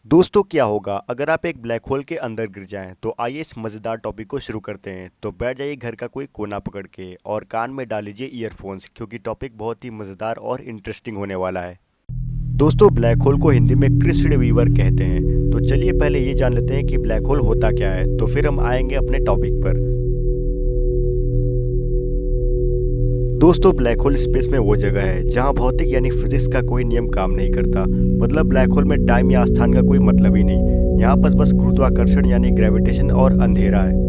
दोस्तों क्या होगा अगर आप एक ब्लैक होल के अंदर गिर जाएं। तो आइए इस मज़ेदार टॉपिक को शुरू करते हैं। तो बैठ जाइए घर का कोई कोना पकड़ के और कान में डाल लीजिए ईयरफोन्स, क्योंकि टॉपिक बहुत ही मज़ेदार और इंटरेस्टिंग होने वाला है। दोस्तों ब्लैक होल को हिंदी में क्रिस्ड वीवर कहते हैं। तो चलिए पहले ये जान लेते हैं कि ब्लैक होल होता क्या है, तो फिर हम आएंगे अपने टॉपिक पर। दोस्तों ब्लैक होल स्पेस में वो जगह है जहां भौतिक यानी फिजिक्स का कोई नियम काम नहीं करता। मतलब ब्लैक होल में टाइम या स्थान का कोई मतलब ही नहीं। यहाँ पर बस गुरुत्वाकर्षण यानी ग्रेविटेशन और अंधेरा है।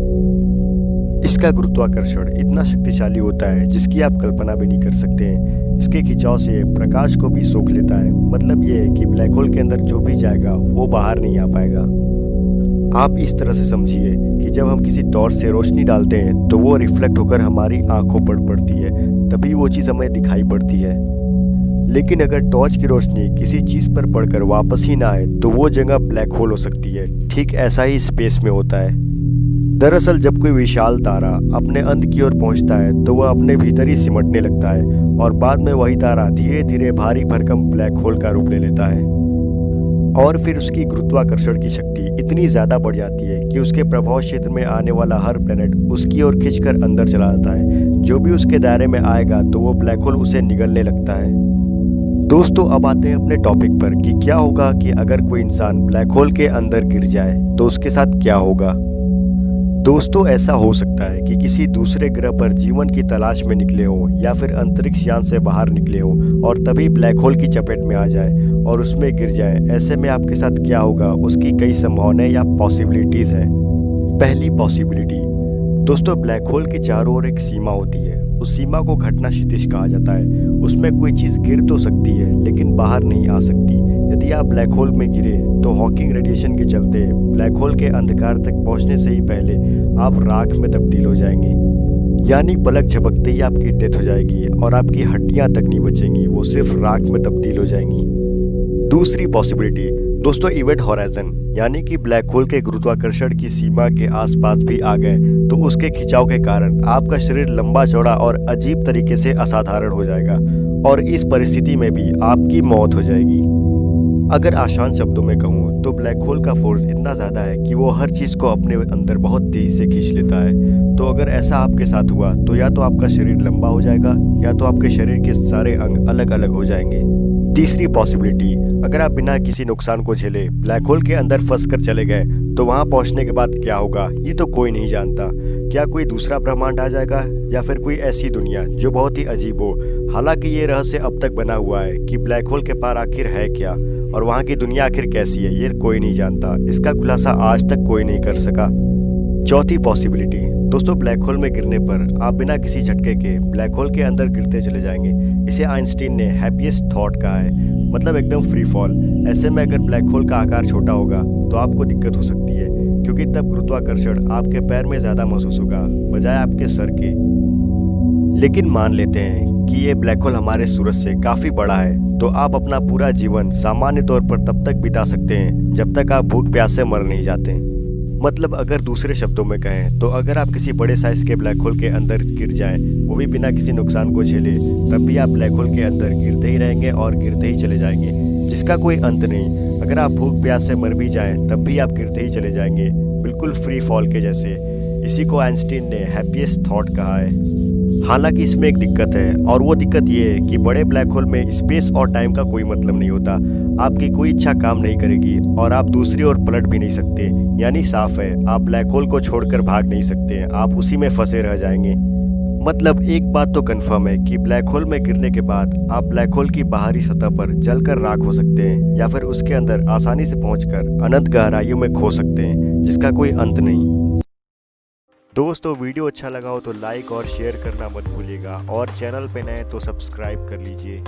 इसका गुरुत्वाकर्षण इतना शक्तिशाली होता है जिसकी आप कल्पना भी नहीं कर सकते हैं। इसके खिंचाव से प्रकाश को भी सोख लेता है। मतलब ये है कि ब्लैक होल के अंदर जो भी जाएगा वो बाहर नहीं आ पाएगा। आप इस तरह से समझिए कि जब हम किसी टॉर्च से रोशनी डालते हैं तो वो रिफ्लेक्ट होकर हमारी आंखों पर पड़ती है, तभी वो चीज़ हमें दिखाई पड़ती है। लेकिन अगर टॉर्च की रोशनी किसी चीज़ पर पड़कर वापस ही ना आए तो वो जगह ब्लैक होल हो सकती है। ठीक ऐसा ही स्पेस में होता है। दरअसल जब कोई विशाल तारा अपने अंत की ओर पहुंचता है तो वह अपने भीतर ही सिमटने लगता है और बाद में वही तारा धीरे धीरे भारी भरकम ब्लैक होल का रूप ले लेता है। और फिर उसकी गुरुत्वाकर्षण की शक्ति इतनी ज़्यादा बढ़ जाती है कि उसके प्रभाव क्षेत्र में आने वाला हर प्लेनेट उसकी ओर खींचकर अंदर चला जाता है। जो भी उसके दायरे में आएगा तो वो ब्लैक होल उसे निगलने लगता है। दोस्तों अब आते हैं अपने टॉपिक पर कि क्या होगा कि अगर कोई इंसान ब्लैक होल के अंदर गिर जाए तो उसके साथ क्या होगा। दोस्तों ऐसा हो सकता है कि किसी दूसरे ग्रह पर जीवन की तलाश में निकले हो या फिर अंतरिक्ष यान से बाहर निकले हो और तभी ब्लैक होल की चपेट में आ जाए और उसमें गिर जाए। ऐसे में आपके साथ क्या होगा उसकी कई संभावनाएं या पॉसिबिलिटीज़ हैं। पहली पॉसिबिलिटी, दोस्तों ब्लैक होल के चारों ओर एक सीमा होती है। उस सीमा को घटना क्षितिज कहा जाता है। उसमें कोई चीज़ गिर तो सकती है लेकिन बाहर नहीं आ सकती। यदि आप ब्लैक होल में गिरे तो हॉकिंग रेडिएशन के चलते ब्लैक होल के अंधकार तक पहुंचने से ही पहले आप राख में तब्दील हो जाएंगे। यानी पलक झपकते ही आपकी डेथ हो जाएगी और आपकी हड्डियां तक नहीं बचेंगी, वो सिर्फ राख में तब्दील हो जाएंगी। दूसरी पॉसिबिलिटी दोस्तों इवेंट हॉराइजन, यानी कि ब्लैक होल के गुरुत्वाकर्षण की सीमा के आसपास भी आ गए तो उसके खिंचाव के कारण आपका शरीर लंबा चौड़ा और अजीब तरीके से असाधारण हो जाएगा और इस परिस्थिति में भी आपकी मौत हो जाएगी। अगर आसान शब्दों में कहूँ तो ब्लैक होल का फोर्स इतना ज़्यादा है कि वो हर चीज़ को अपने अंदर बहुत तेज़ी से खींच लेता है। तो अगर ऐसा आपके साथ हुआ तो या तो आपका शरीर लंबा हो जाएगा या तो आपके शरीर के सारे अंग अलग अलग हो जाएंगे। तीसरी पॉसिबिलिटी, अगर आप बिना किसी नुकसान को झेले ब्लैक होल के अंदर फंस कर चले गए तो वहाँ पहुँचने के बाद क्या होगा ये तो कोई नहीं जानता। क्या कोई दूसरा ब्रह्मांड आ जाएगा या फिर कोई ऐसी दुनिया जो बहुत ही अजीब हो। हालांकि ये रहस्य अब तक बना हुआ है कि ब्लैक होल के पार आखिर है क्या और वहाँ की दुनिया आखिर कैसी है, ये कोई नहीं जानता। इसका खुलासा आज तक कोई नहीं कर सका। चौथी पॉसिबिलिटी, दोस्तों ब्लैक होल में गिरने पर आप बिना किसी झटके के ब्लैक होल के अंदर गिरते चले जाएंगे। इसे आइंस्टीन ने हैप्पीएस्ट थॉट कहा है, मतलब एकदम फ्री फॉल। ऐसे में अगर ब्लैक होल का आकार छोटा होगा तो आपको दिक्कत हो सकती है, क्योंकि तब गुरुत्वाकर्षण आपके पैर में ज़्यादा महसूस होगा बजाय आपके सर के। लेकिन मान लेते हैं कि ये ब्लैक होल हमारे सूरज से काफ़ी बड़ा है तो आप अपना पूरा जीवन सामान्य तौर पर तब तक बिता सकते हैं जब तक आप भूख प्यास से मर नहीं जाते। मतलब अगर दूसरे शब्दों में कहें तो अगर आप किसी बड़े साइज के ब्लैक होल के अंदर गिर जाएं, वो भी बिना किसी नुकसान को झेले, तब भी आप ब्लैक होल के अंदर गिरते ही रहेंगे और गिरते ही चले जाएंगे, जिसका कोई अंत नहीं। अगर आप भूख प्यास से मर भी जाएं तब भी आप गिरते ही चले जाएंगे, बिल्कुल फ्री फॉल के जैसे। इसी को आइंस्टीन ने हैप्पीएस्ट थॉट कहा है। हालांकि इसमें एक दिक्कत है और वो दिक्कत ये है कि बड़े ब्लैक होल में स्पेस और टाइम का कोई मतलब नहीं होता। आपकी कोई इच्छा काम नहीं करेगी और आप दूसरी ओर पलट भी नहीं सकते। यानी साफ है, आप ब्लैक होल को छोड़कर भाग नहीं सकते, आप उसी में फंसे रह जाएंगे। मतलब एक बात तो कंफर्म है कि ब्लैक होल में गिरने के बाद आप ब्लैक होल की बाहरी सतह पर जलकर राख हो सकते हैं या फिर उसके अंदर आसानी से पहुंचकर अनंत गहराइयों में खो सकते हैं, जिसका कोई अंत नहीं। दोस्तों वीडियो अच्छा लगा हो तो लाइक और शेयर करना मत भूलिएगा और चैनल पे नए तो सब्सक्राइब कर लीजिए।